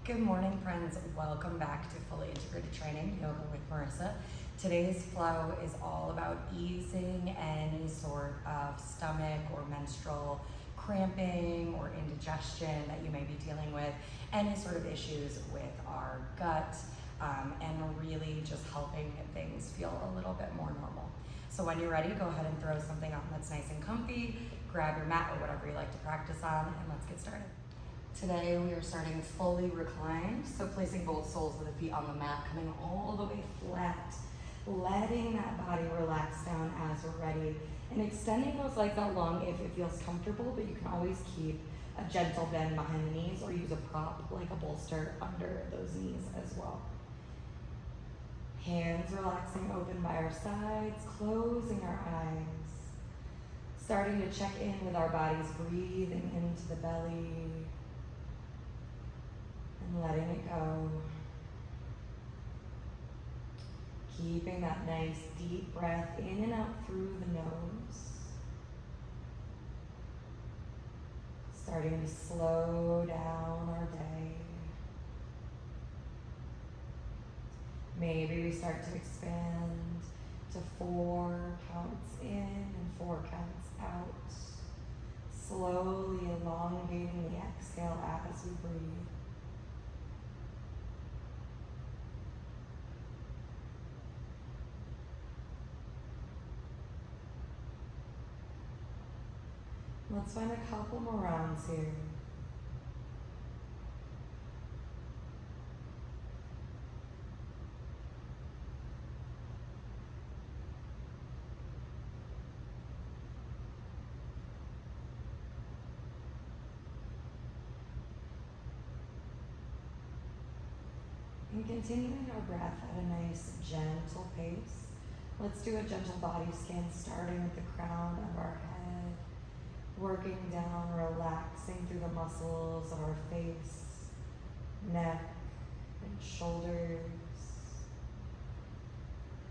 Good morning, friends. Welcome back to Fully Integrated Training, Yoga with Marissa. Today's flow is all about easing any sort of stomach or menstrual cramping or indigestion that you may be dealing with, any sort of issues with our gut, and really just helping things feel a little bit more normal. So when you're ready, go ahead and throw something on that's nice and comfy, grab your mat or whatever you like to practice on, and let's get started. Today we are starting fully reclined, so placing both soles of the feet on the mat, coming all the way flat, letting that body relax down as we're ready, and extending those legs out long if it feels comfortable, but you can always keep a gentle bend behind the knees or use a prop like a bolster under those knees as well. Hands relaxing open by our sides, closing our eyes, starting to check in with our bodies, breathing into the belly, and letting it go. Keeping that nice deep breath in and out through the nose. Starting to slow down our day. Maybe we start to expand to 4 counts in and 4 counts out. Slowly elongating the exhale as we breathe. Let's find a couple more rounds here. And continuing our breath at a nice gentle pace. Let's do a gentle body scan starting with the crown of our head. Working down, relaxing through the muscles of our face, neck, and shoulders.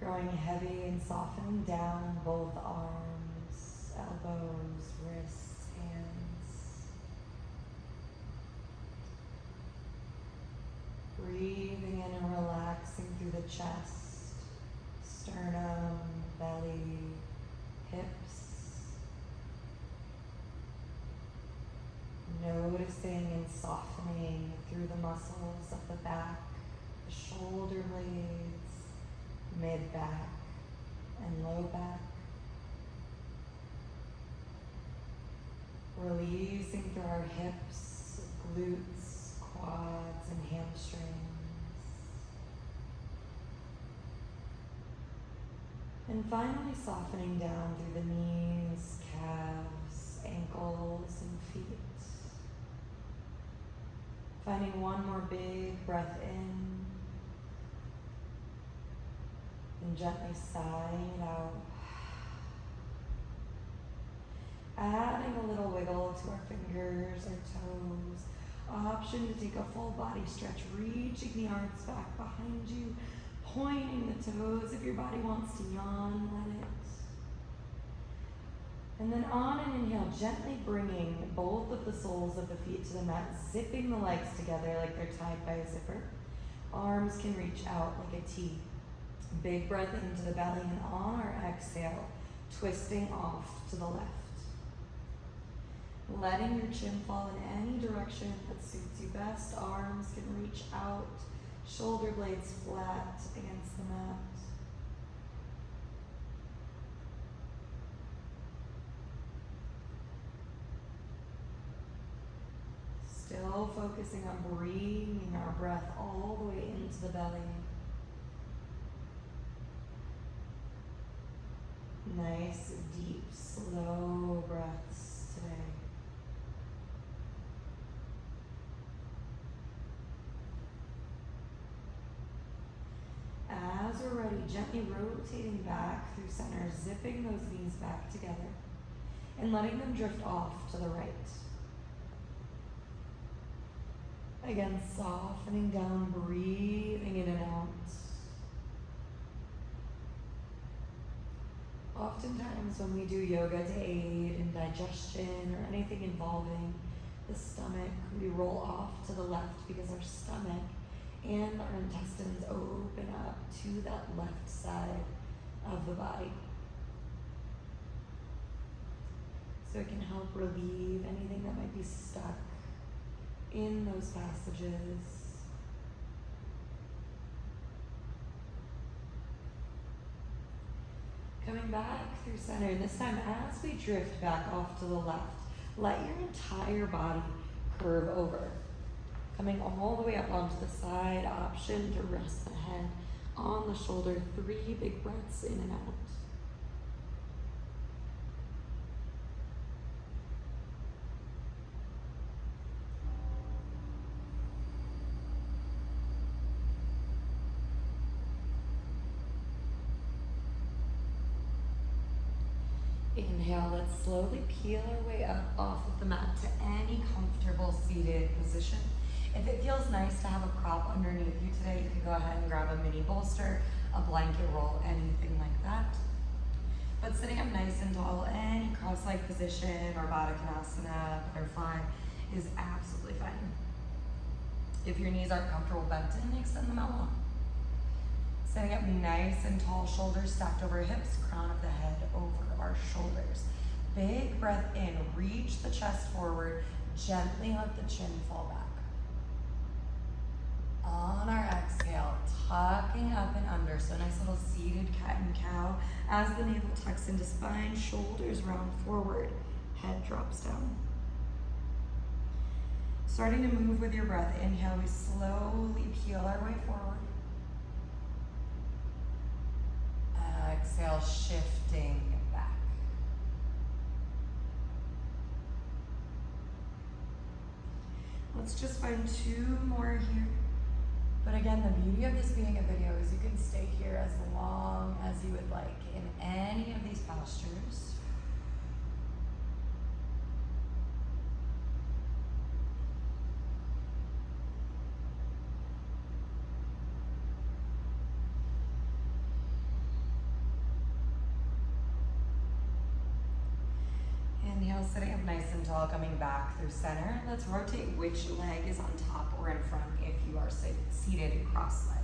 Growing heavy and softening down both arms, elbows, wrists, hands. Breathing in and relaxing through the chest, sternum, belly, hips. Noticing and softening through the muscles of the back, the shoulder blades, mid-back, and low back. Releasing through our hips, glutes, quads, and hamstrings. And finally softening down through the knees, calves, ankles, and feet. Finding one more big breath in and gently sighing it out. Adding a little wiggle to our fingers, our toes. Option to take a full body stretch, reaching the arms back behind you, pointing the toes. If your body wants to yawn, let it. And then on an inhale, gently bringing both of the soles of the feet to the mat, zipping the legs together like they're tied by a zipper. Arms can reach out like a T. Big breath into the belly, and on our exhale, twisting off to the left. Letting your chin fall in any direction that suits you best. Arms can reach out, shoulder blades flat against the mat. Still focusing on bringing our breath all the way into the belly. Nice, deep, slow breaths today. As we're ready, gently rotating back through center, zipping those knees back together, and letting them drift off to the right. Again, softening down, breathing in and out. Oftentimes when we do yoga to aid in digestion or anything involving the stomach. We roll off to the left because our stomach and our intestines open up to that left side of the body. So it can help relieve anything that might be stuck in those passages. Coming back through center, and this time as we drift back off to the left, let your entire body curve over. Coming all the way up onto the side, option to rest the head on the shoulder. 3 big breaths in and out. Inhale, let's slowly peel our way up off of the mat to any comfortable seated position. If it feels nice to have a prop underneath you today, you can go ahead and grab a mini bolster, a blanket roll, anything like that. But sitting up nice and tall, any cross-leg position or Baddha Konasana, butterfly, is absolutely fine. If your knees aren't comfortable bent in, extend them out long. Sitting up nice and tall, shoulders stacked over hips, crown of the head over our shoulders. Big breath in, reach the chest forward, gently let the chin fall back. On our exhale, tucking up and under, so nice little seated cat and cow. As the navel tucks into spine, shoulders round forward, head drops down. Starting to move with your breath, inhale, we slowly peel our way forward. Exhale, shifting back. Let's just find 2 more here. But again, the beauty of this being a video is you can stay here as long as you would like in any of these postures. Inhale, sitting up nice and tall, coming back through center. Let's rotate which leg is on top or in front if you are seated cross-legged.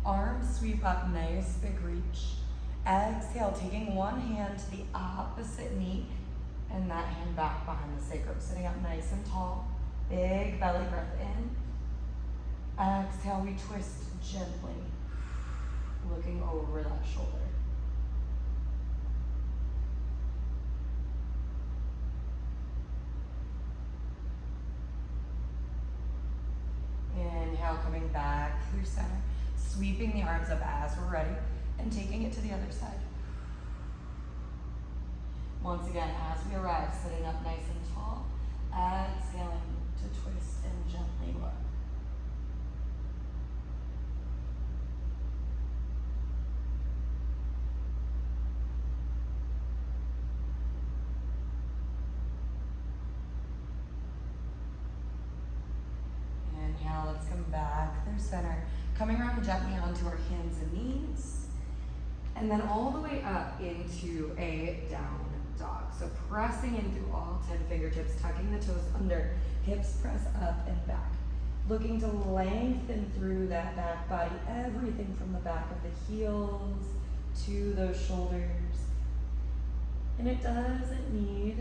Arms sweep up, nice big reach. Exhale, taking one hand to the opposite knee and that hand back behind the sacrum. Sitting up nice and tall, big belly breath in. Exhale, we twist gently, looking over that shoulder. Inhale, coming back through center, sweeping the arms up as we're ready, and taking it to the other side. Once again, as we arrive, sitting up nice and tall, exhaling to twist and gently look. Inhale, let's come back through center, coming around gently onto our hands and knees, and then all the way up into a down dog. So pressing in through all 10 fingertips, tucking the toes under, hips press up and back. Looking to lengthen through that back body, everything from the back of the heels to those shoulders. And it doesn't need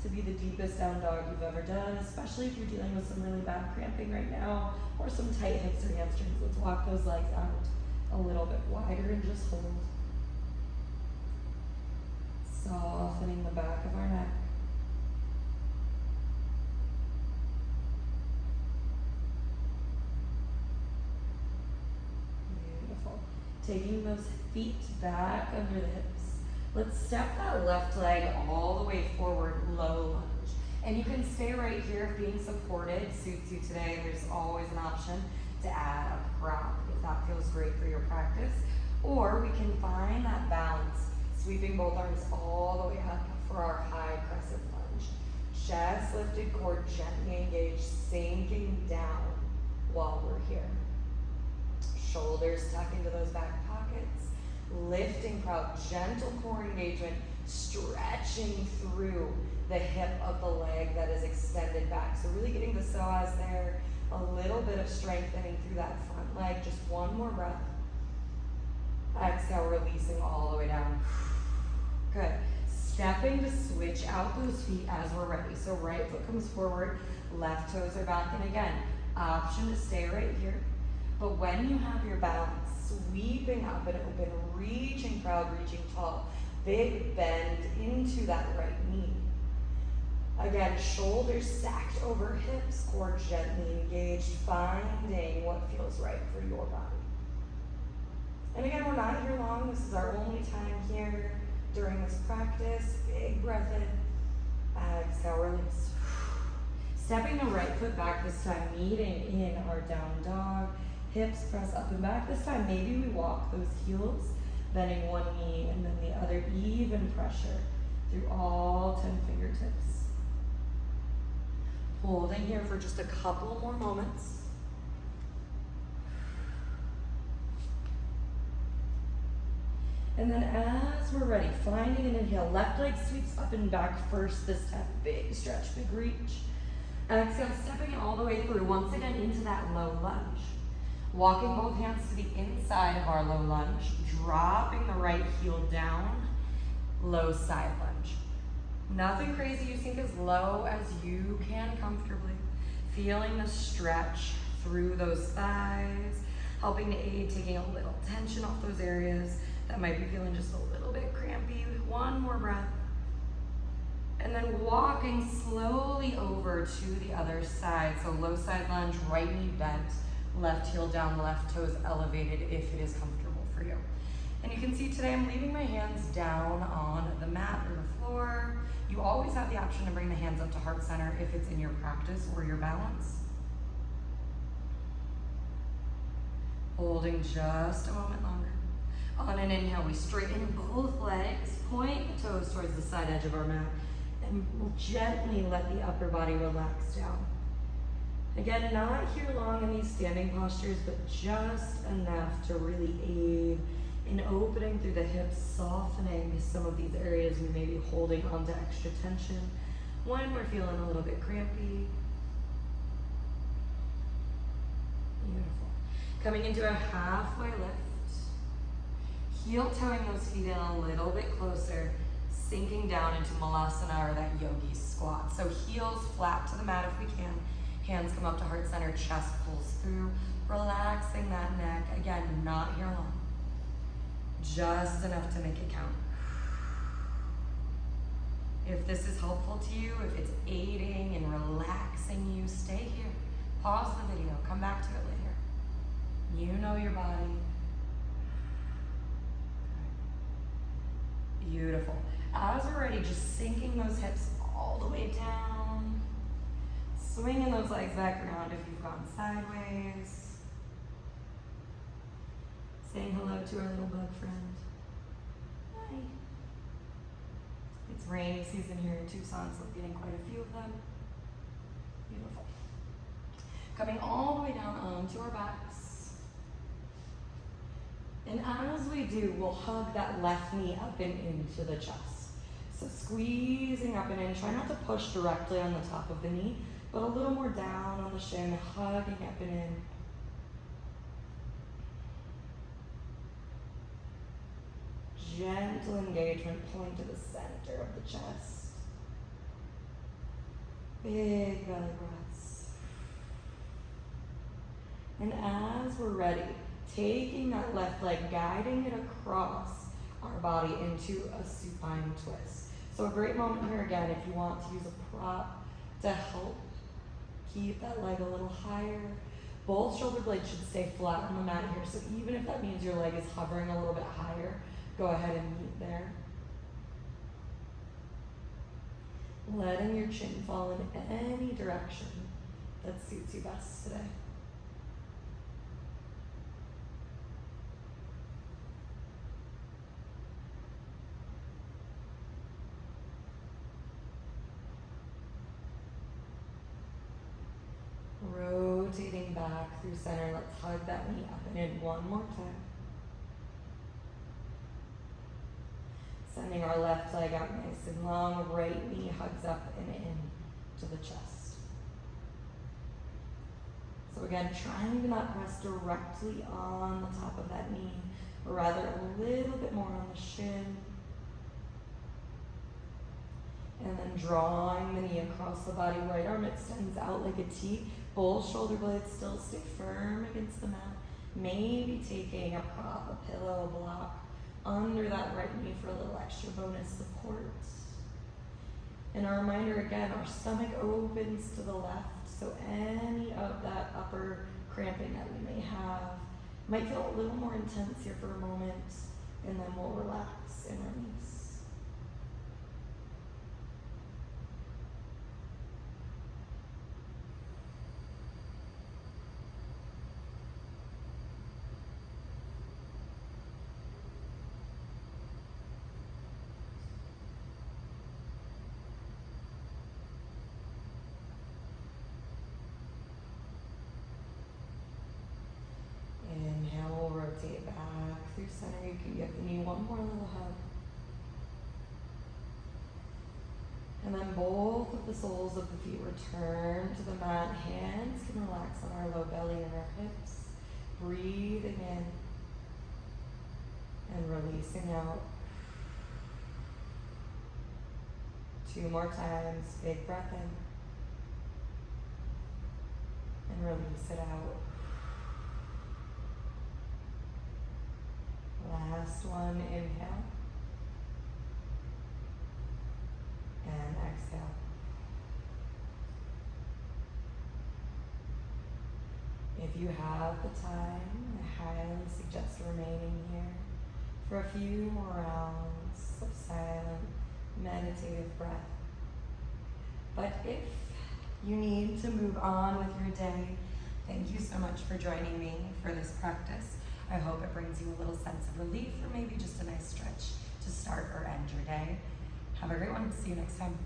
to be the deepest down dog you've ever done, especially if you're dealing with some really bad cramping right now or some tight hips or hamstrings. Let's walk those legs out a little bit wider and just hold. Softening the back of our neck. Beautiful. Taking those feet back under the hips. Let's step that left leg all the way forward, low lunge. And you can stay right here if being supported suits you today. There's always an option to add a prop if that feels great for your practice. Or we can find that balance, sweeping both arms all the way up for our high crescent lunge. Chest lifted, core gently engaged, sinking down while we're here. Shoulders tuck into those back pockets. Lifting proud, gentle core engagement, stretching through the hip of the leg that is extended back. So really getting the psoas there, a little bit of strengthening through that front leg. Just one more breath. Exhale, releasing all the way down. Good. Stepping to switch out those feet as we're ready. So right foot comes forward, left toes are back, and again, option to stay right here. But when you have your balance, sweeping up and open, reaching proud, reaching tall, big bend into that right knee. Again, shoulders stacked over hips, core gently engaged, finding what feels right for your body. And again, we're not here long. This is our only time here during this practice. Big breath in, exhale, release. Stepping the right foot back this time, meeting in our down dog. Hips press up and back. This time, maybe we walk those heels, bending one knee and then the other, even pressure through all 10 fingertips. Holding here for just a couple more moments. And then as we're ready, finding an inhale, left leg sweeps up and back first this time. Big stretch, big reach. Exhale, stepping it all the way through, once again into that low lunge. Walking both hands to the inside of our low lunge, dropping the right heel down, low side lunge. Nothing crazy, you sink as low as you can comfortably. Feeling the stretch through those thighs, helping to aid taking a little tension off those areas that might be feeling just a little bit crampy. One more breath. And then walking slowly over to the other side. So low side lunge, right knee bent, left heel down, left toes elevated if it is comfortable for you. And you can see today I'm leaving my hands down on the mat or the floor. You always have the option to bring the hands up to heart center if it's in your practice or your balance. Holding just a moment longer. On an inhale, we straighten both legs, point the toes towards the side edge of our mat, and we'll gently let the upper body relax down. Again, not here long in these standing postures, but just enough to really aid in opening through the hips, softening some of these areas we may be holding onto extra tension when we're feeling a little bit crampy. Beautiful. Coming into a halfway lift. Heel toeing those feet in a little bit closer, sinking down into Malasana or that yogi squat. So heels flat to the mat if we can. Hands come up to heart center, chest pulls through, relaxing that neck. Again, not here long. Just enough to make it count. If this is helpful to you, if it's aiding and relaxing you, stay here. Pause the video, come back to it later. You know your body. Beautiful. As we're ready, just sinking those hips all the way down. Swinging those legs back around if you've gone sideways. Saying hello to our little bug friend. Hi. It's rainy season here in Tucson, so we're getting quite a few of them. Beautiful. Coming all the way down onto our backs. And as we do, we'll hug that left knee up and into the chest. So squeezing up and in, try not to push directly on the top of the knee, but a little more down on the shin, hugging up and in. Gentle engagement, pulling to the center of the chest. Big belly breaths. And as we're ready, taking that left leg, guiding it across our body into a supine twist. So a great moment here again if you want to use a prop to help keep that leg a little higher. Both shoulder blades should stay flat on the mat here. So even if that means your leg is hovering a little bit higher, go ahead and meet there. Letting your chin fall in any direction that suits you best today. Rotating back through center, let's hug that knee up and in one more time. Sending our left leg out nice and long, right knee hugs up and in to the chest. So again, trying to not press directly on the top of that knee, but rather a little bit more on the shin. And then drawing the knee across the body, right arm extends out like a T. Both shoulder blades still stay firm against the mat. Maybe taking a prop, a pillow, a block under that right knee for a little extra bonus support. And a reminder again, our stomach opens to the left, so any of that upper cramping that we may have might feel a little more intense here for a moment, and then we'll relax and release. Inhale, we'll rotate back through center. You can give the knee one more little hug. And then both of the soles of the feet return to the mat. Hands can relax on our low belly and our hips. Breathing in and releasing out. 2 more times. Big breath in. And release it out. Last one, inhale. And exhale. If you have the time, I highly suggest remaining here for a few more rounds of silent, meditative breath. But if you need to move on with your day, thank you so much for joining me for this practice. I hope it brings you a little sense of relief or maybe just a nice stretch to start or end your day. Have a great one. See you next time.